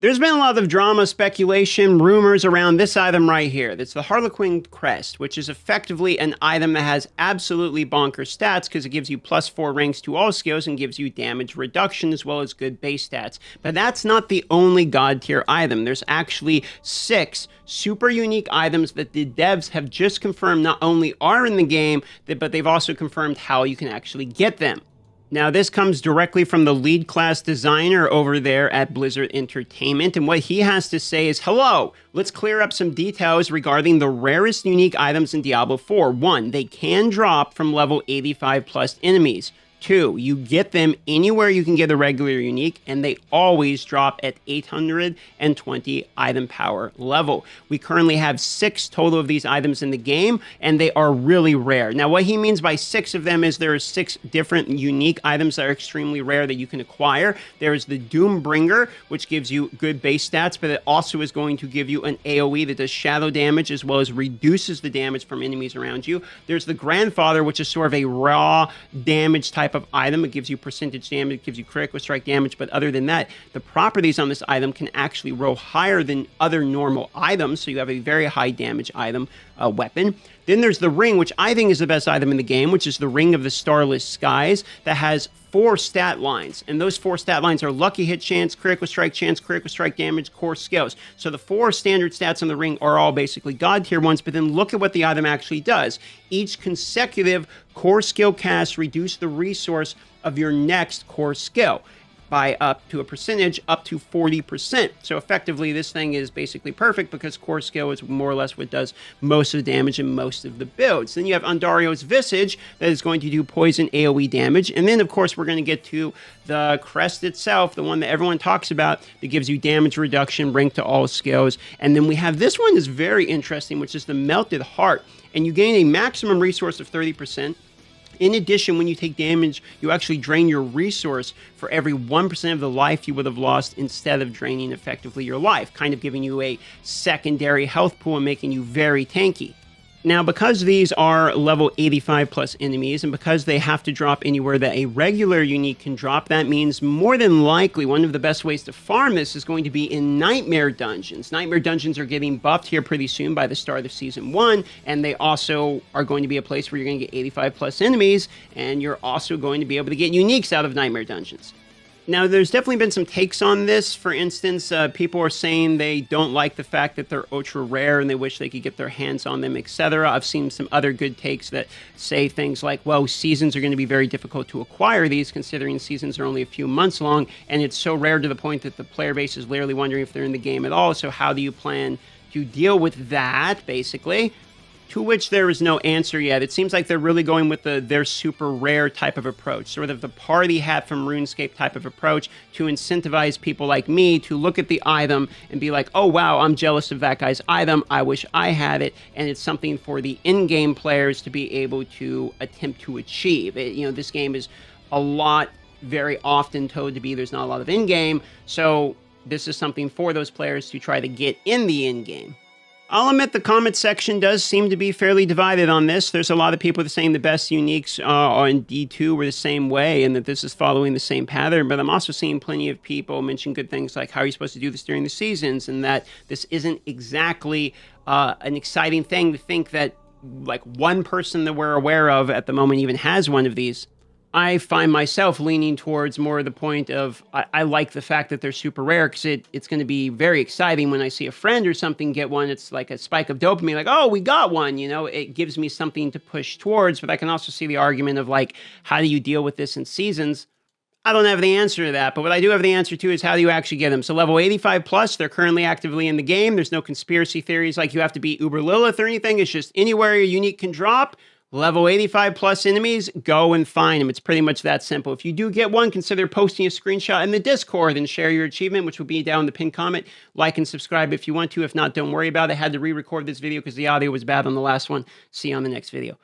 There's been a lot of drama, speculation, rumors around this item right here. That's the Harlequin Crest, which is effectively an item that has absolutely bonkers stats because it gives you +4 ranks to all skills and gives you damage reduction as well as good base stats. But that's not the only god tier item. There's actually 6 super unique items that the devs have just confirmed not only are in the game, but they've also confirmed how you can actually get them. Now, this comes directly from the lead class designer over there at Blizzard Entertainment, and what he has to say is, hello, let's clear up some details regarding the rarest unique items in Diablo 4. 1, they can drop from level 85 plus enemies. 2, you get them anywhere you can get a regular unique, and they always drop at 820 item power level. We currently have 6 total of these items in the game, and they are really rare. Now, what he means by 6 of them is there are 6 different unique items that are extremely rare that you can acquire. There is the Doombringer, which gives you good base stats, but it also is going to give you an AoE that does shadow damage as well as reduces the damage from enemies around you. There's the Grandfather, which is sort of a raw damage type of item. It gives you percentage damage, it gives you critical strike damage, but other than that, the properties on this item can actually roll higher than other normal items, so you have a very high damage item weapon. Then there's the Ring, which I think is the best item in the game, which is the Ring of the Starless Skies, that has 4 stat lines, and those 4 stat lines are lucky hit chance, critical strike damage, core skills. So the 4 standard stats on the ring are all basically god tier ones, but then look at what the item actually does. Each consecutive core skill cast reduce the resource of your next core skill by up to a percentage, up to 40%. So effectively, this thing is basically perfect because core skill is more or less what does most of the damage in most of the builds. Then you have Ondario's Visage that is going to do poison AoE damage. And then, of course, we're going to get to the Crest itself, the one that everyone talks about that gives you damage reduction, rank to all skills. And then we have this one is very interesting, which is the Melted Heart. And you gain a maximum resource of 30%. In addition, when you take damage, you actually drain your resource for every 1% of the life you would have lost instead of draining effectively your life, kind of giving you a secondary health pool and making you very tanky. Now, because these are level 85 plus enemies, and because they have to drop anywhere that a regular unique can drop, that means more than likely one of the best ways to farm this is going to be in Nightmare Dungeons. Nightmare Dungeons are getting buffed here pretty soon by the start of Season 1, and they also are going to be a place where you're going to get 85 plus enemies, and you're also going to be able to get uniques out of Nightmare Dungeons. Now, there's definitely been some takes on this. For instance, people are saying they don't like the fact that they're ultra rare and they wish they could get their hands on them, etc. I've seen some other good takes that say things like, well, seasons are going to be very difficult to acquire these, considering seasons are only a few months long, and it's so rare to the point that the player base is literally wondering if they're in the game at all. So how do you plan to deal with that, basically? To which there is no answer yet. It seems like they're really going with their super rare type of approach, sort of the party hat from RuneScape type of approach to incentivize people like me to look at the item and be like, oh wow, I'm jealous of that guy's item, I wish I had it, and it's something for the in-game players to be able to attempt to achieve. This game is a lot, very often told to be there's not a lot of in-game, so this is something for those players to try to get in the in-game. I'll admit the comment section does seem to be fairly divided on this. There's a lot of people that are saying the best uniques on D2 were the same way and that this is following the same pattern, but I'm also seeing plenty of people mention good things like how are you supposed to do this during the seasons and that this isn't exactly an exciting thing to think that like one person that we're aware of at the moment even has one of these. I find myself leaning towards more of the point of I like the fact that they're super rare because it's going to be very exciting when I see a friend or something get one. It's like a spike of dopamine, like, oh, we got one, it gives me something to push towards. But I can also see the argument of like, how do you deal with this in seasons? I don't have the answer to that, but what I do have the answer to is how do you actually get them? So level 85 plus, they're currently actively in the game. There's no conspiracy theories like you have to be Uber Lilith or anything. It's just anywhere your unique can drop. Level 85 plus enemies, go and find them. It's pretty much that simple. If you do get one, consider posting a screenshot in the Discord and share your achievement, which will be down in the pinned comment. Like and subscribe if you want to. If not, don't worry about it. I had to re-record this video because the audio was bad on the last one. See you on the next video.